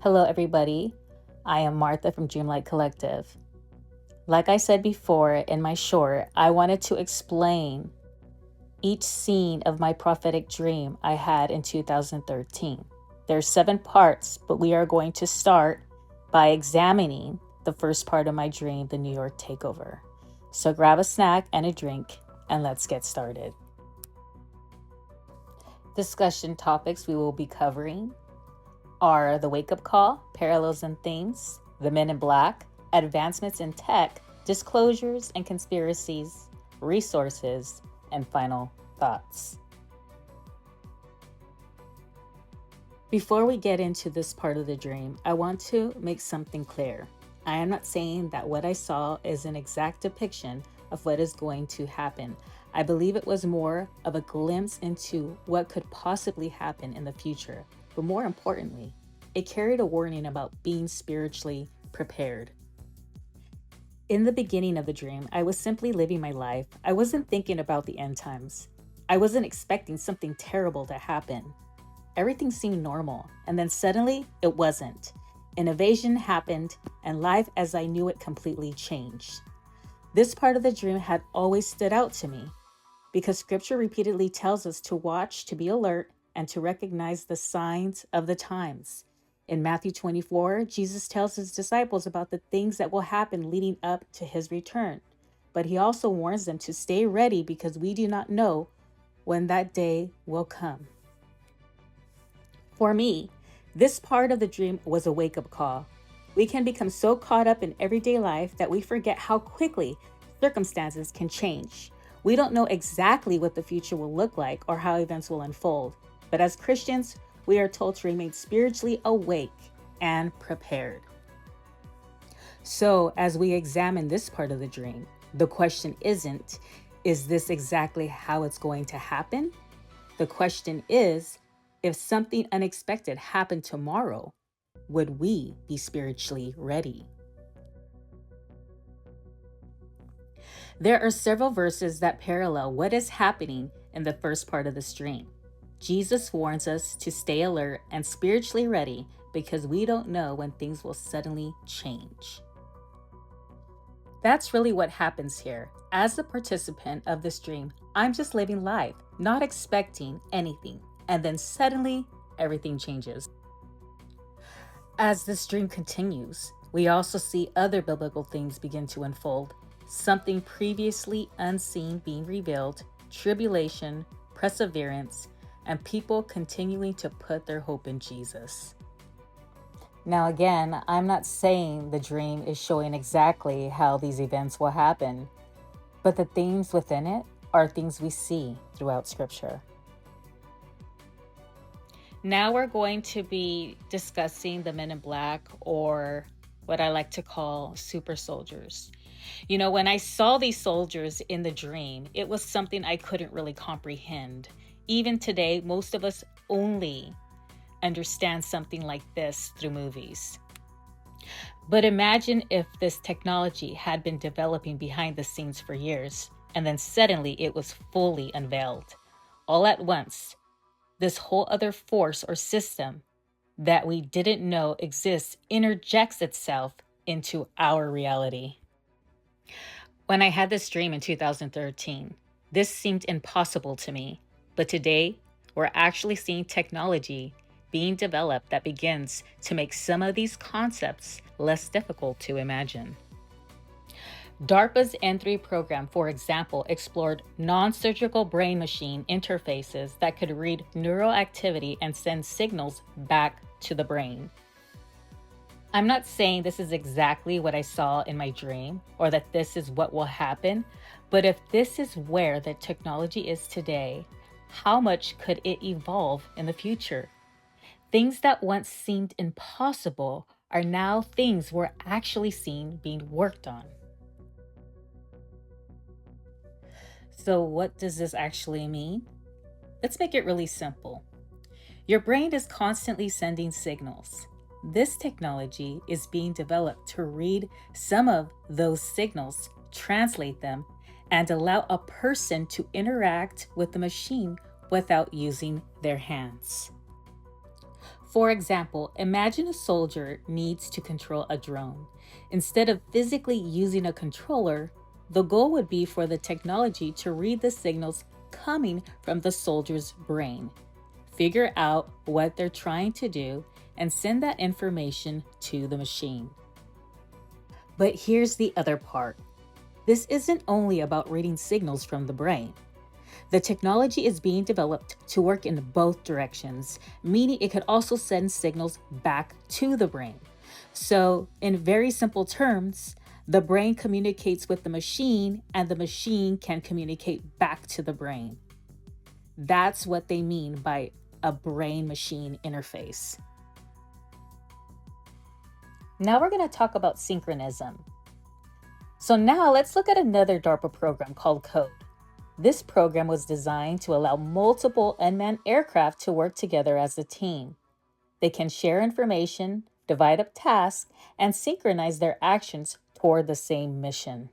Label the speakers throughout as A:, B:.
A: Hello, everybody. I am Martha from Dreamlight Collective. Like I said before in my short, I wanted to explain each scene of my prophetic dream I had in 2013. There's 7 parts, but we are going to start by examining the first part of my dream, the New York Takeover. So grab a snack and a drink, and let's get started. Discussion topics we will be covering are the wake-up call, parallels and themes, the men in black, advancements in tech, disclosures and conspiracies, resources, and final thoughts. Before we get into this part of the dream, I want to make something clear. I am not saying that what I saw is an exact depiction of what is going to happen. I believe it was more of a glimpse into what could possibly happen in the future. But more importantly, it carried a warning about being spiritually prepared. In the beginning of the dream, I was simply living my life. I wasn't thinking about the end times. I wasn't expecting something terrible to happen. Everything seemed normal, and then suddenly it wasn't. An invasion happened, and life as I knew it completely changed. This part of the dream had always stood out to me because scripture repeatedly tells us to watch, to be alert, and to recognize the signs of the times. In Matthew 24, Jesus tells his disciples about the things that will happen leading up to his return. But he also warns them to stay ready because we do not know when that day will come. For me, this part of the dream was a wake-up call. We can become so caught up in everyday life that we forget how quickly circumstances can change. We don't know exactly what the future will look like or how events will unfold. But as Christians, we are told to remain spiritually awake and prepared. So, as we examine this part of the dream, the question isn't, is this exactly how it's going to happen? The question is, if something unexpected happened tomorrow, would we be spiritually ready? There are several verses that parallel what is happening in the first part of this dream. Jesus warns us to stay alert and spiritually ready because we don't know when things will suddenly change. That's really what happens here. As the participant of this dream, I'm just living life, not expecting anything, and then suddenly everything changes. As this dream continues, we also see other biblical things begin to unfold. Something previously unseen being revealed, tribulation, perseverance, and people continuing to put their hope in Jesus. Now again, I'm not saying the dream is showing exactly how these events will happen, but the themes within it are things we see throughout Scripture. Now we're going to be discussing the men in black, or what I like to call super soldiers. You know, when I saw these soldiers in the dream, it was something I couldn't really comprehend. Even today, most of us only understand something like this through movies. But imagine if this technology had been developing behind the scenes for years, and then suddenly it was fully unveiled. All at once, this whole other force or system that we didn't know exists interjects itself into our reality. When I had this dream in 2013, this seemed impossible to me. But today, we're actually seeing technology being developed that begins to make some of these concepts less difficult to imagine. DARPA's N3 program, for example, explored non-surgical brain-machine interfaces that could read neural activity and send signals back to the brain. I'm not saying this is exactly what I saw in my dream or that this is what will happen, but if this is where the technology is today, how much could it evolve in the future? Things that once seemed impossible are now things we're actually seeing being worked on. So what does this actually mean? Let's make it really simple. Your brain is constantly sending signals. This technology is being developed to read some of those signals, translate them, and allow a person to interact with the machine without using their hands. For example, imagine a soldier needs to control a drone. Instead of physically using a controller, the goal would be for the technology to read the signals coming from the soldier's brain, figure out what they're trying to do, and send that information to the machine. But here's the other part. This isn't only about reading signals from the brain. The technology is being developed to work in both directions, meaning it could also send signals back to the brain. So, in very simple terms, the brain communicates with the machine and the machine can communicate back to the brain. That's what they mean by a brain-machine interface. Now we're going to talk about synchronism. So now let's look at another DARPA program called CODE. This program was designed to allow multiple unmanned aircraft to work together as a team. They can share information, divide up tasks, and synchronize their actions toward the same mission.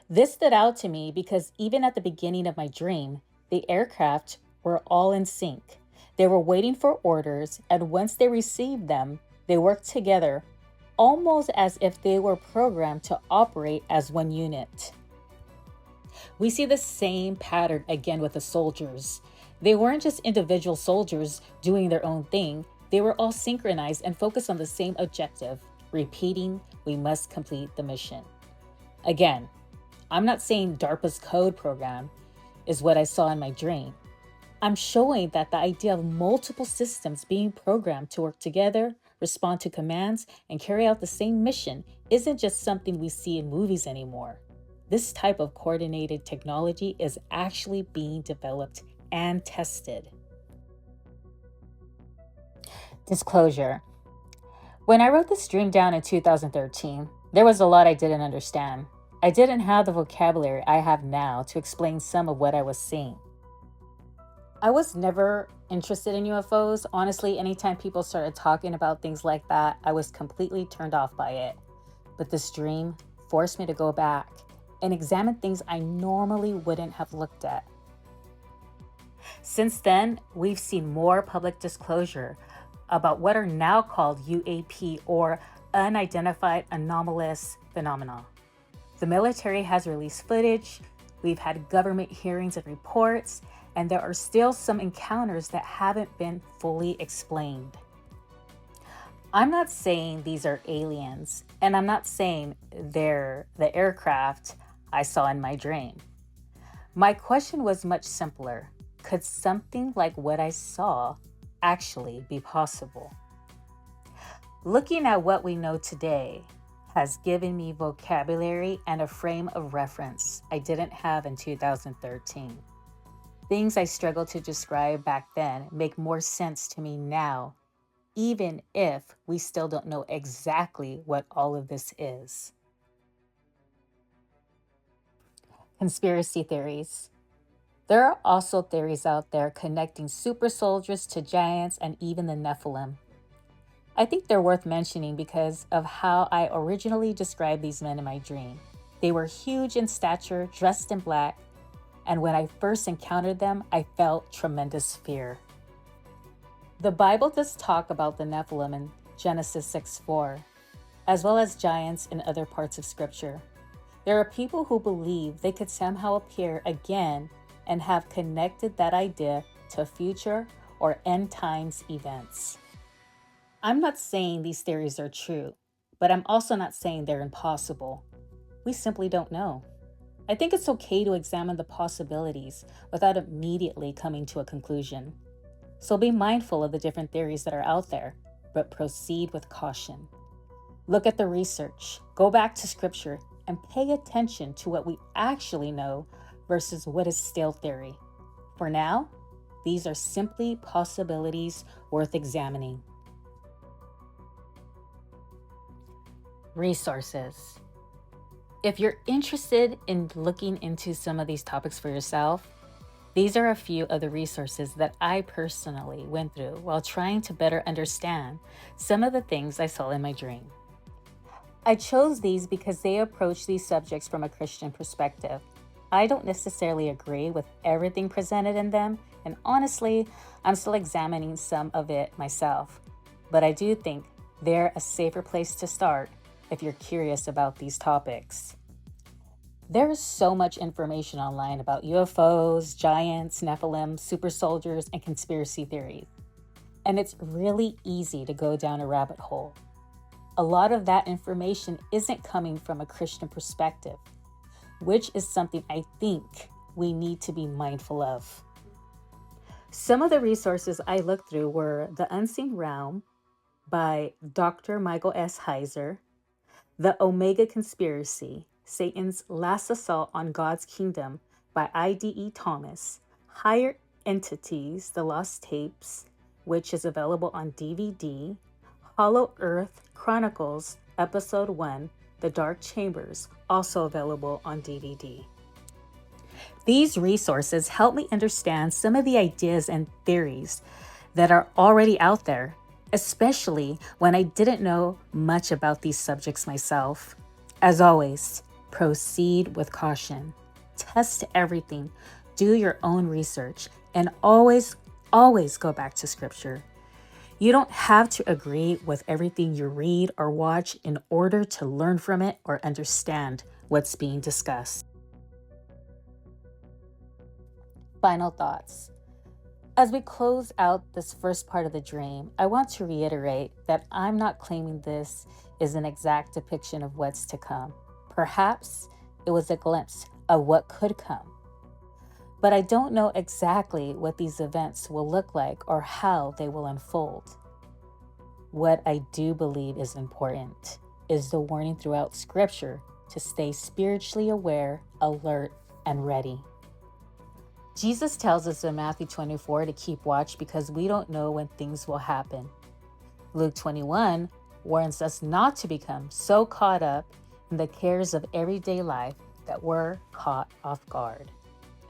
A: This stood out to me because even at the beginning of my dream, the aircraft were all in sync. They were waiting for orders, and once they received them, they worked together, almost as if they were programmed to operate as one unit. We see the same pattern again with the soldiers. They weren't just individual soldiers doing their own thing. They were all synchronized and focused on the same objective, repeating, "We must complete the mission." Again, I'm not saying DARPA's CODE program is what I saw in my dream. I'm showing that the idea of multiple systems being programmed to work together, respond to commands, and carry out the same mission isn't just something we see in movies anymore. This type of coordinated technology is actually being developed and tested. Disclosure. When I wrote this dream down in 2013, there was a lot I didn't understand. I didn't have the vocabulary I have now to explain some of what I was seeing. I was never interested in UFOs. Honestly, anytime people started talking about things like that, I was completely turned off by it. But this dream forced me to go back and examine things I normally wouldn't have looked at. Since then, we've seen more public disclosure about what are now called UAP or unidentified anomalous phenomena. The military has released footage, we've had government hearings and reports, and there are still some encounters that haven't been fully explained. I'm not saying these are aliens, and I'm not saying they're the aircraft I saw in my dream. My question was much simpler. Could something like what I saw actually be possible? Looking at what we know today has given me vocabulary and a frame of reference I didn't have in 2013. Things I struggled to describe back then make more sense to me now, even if we still don't know exactly what all of this is. Conspiracy theories. There are also theories out there connecting super soldiers to giants and even the Nephilim. I think they're worth mentioning because of how I originally described these men in my dream. They were huge in stature, dressed in black, and when I first encountered them, I felt tremendous fear. The Bible does talk about the Nephilim in Genesis 6:4, as well as giants in other parts of Scripture. There are people who believe they could somehow appear again and have connected that idea to future or end times events. I'm not saying these theories are true, but I'm also not saying they're impossible. We simply don't know. I think it's okay to examine the possibilities without immediately coming to a conclusion. So be mindful of the different theories that are out there, but proceed with caution. Look at the research, go back to Scripture, and pay attention to what we actually know versus what is still theory. For now, these are simply possibilities worth examining. Resources. If you're interested in looking into some of these topics for yourself, these are a few of the resources that I personally went through while trying to better understand some of the things I saw in my dream. I chose these because they approach these subjects from a Christian perspective. I don't necessarily agree with everything presented in them, and honestly, I'm still examining some of it myself. But I do think they're a safer place to start if you're curious about these topics. There is so much information online about UFOs, giants, Nephilim, super soldiers, and conspiracy theories, and it's really easy to go down a rabbit hole. A lot of that information isn't coming from a Christian perspective, which is something I think we need to be mindful of. Some of the resources I looked through were The Unseen Realm by Dr. Michael S. Heiser, The Omega Conspiracy, Satan's Last Assault on God's Kingdom by I.D.E. Thomas, Higher Entities, The Lost Tapes, which is available on DVD, Hollow Earth Chronicles, Episode 1, The Dark Chambers, also available on DVD. These resources help me understand some of the ideas and theories that are already out there, especially when I didn't know much about these subjects myself. As always, proceed with caution. Test everything, do your own research, and always go back to Scripture. You don't have to agree with everything you read or watch in order to learn from it or understand what's being discussed. Final thoughts. As we close out this first part of the dream, I want to reiterate that I'm not claiming this is an exact depiction of what's to come. Perhaps it was a glimpse of what could come. But I don't know exactly what these events will look like or how they will unfold. What I do believe is important is the warning throughout Scripture to stay spiritually aware, alert, and ready. Jesus tells us in Matthew 24 to keep watch because we don't know when things will happen. Luke 21 warns us not to become so caught up in the cares of everyday life that we're caught off guard.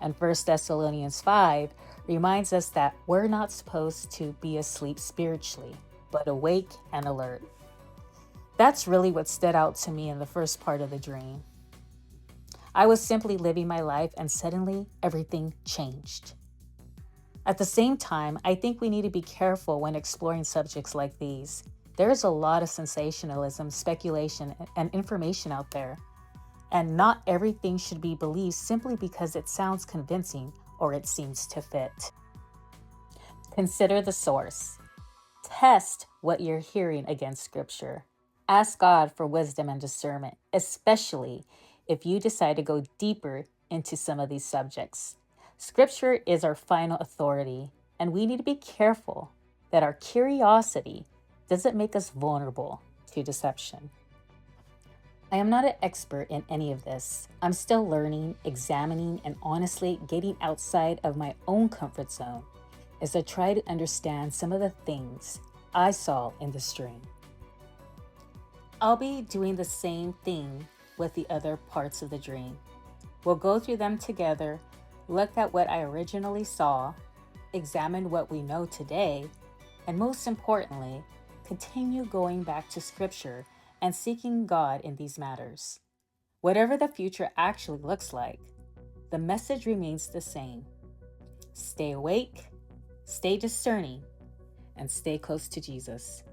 A: And 1 Thessalonians 5 reminds us that we're not supposed to be asleep spiritually, but awake and alert. That's really what stood out to me in the first part of the dream. I was simply living my life and suddenly everything changed. At the same time, I think we need to be careful when exploring subjects like these. There's a lot of sensationalism, speculation, and information out there, and not everything should be believed simply because it sounds convincing or it seems to fit. Consider the source. Test what you're hearing against Scripture. Ask God for wisdom and discernment, especially if you decide to go deeper into some of these subjects. Scripture is our final authority, and we need to be careful that our curiosity doesn't make us vulnerable to deception. I am not an expert in any of this. I'm still learning, examining, and honestly getting outside of my own comfort zone as I try to understand some of the things I saw in this dream. I'll be doing the same thing with the other parts of the dream. We'll go through them together, look at what I originally saw, examine what we know today, and most importantly, continue going back to Scripture and seeking God in these matters. Whatever the future actually looks like, the message remains the same. Stay awake, stay discerning, and stay close to Jesus.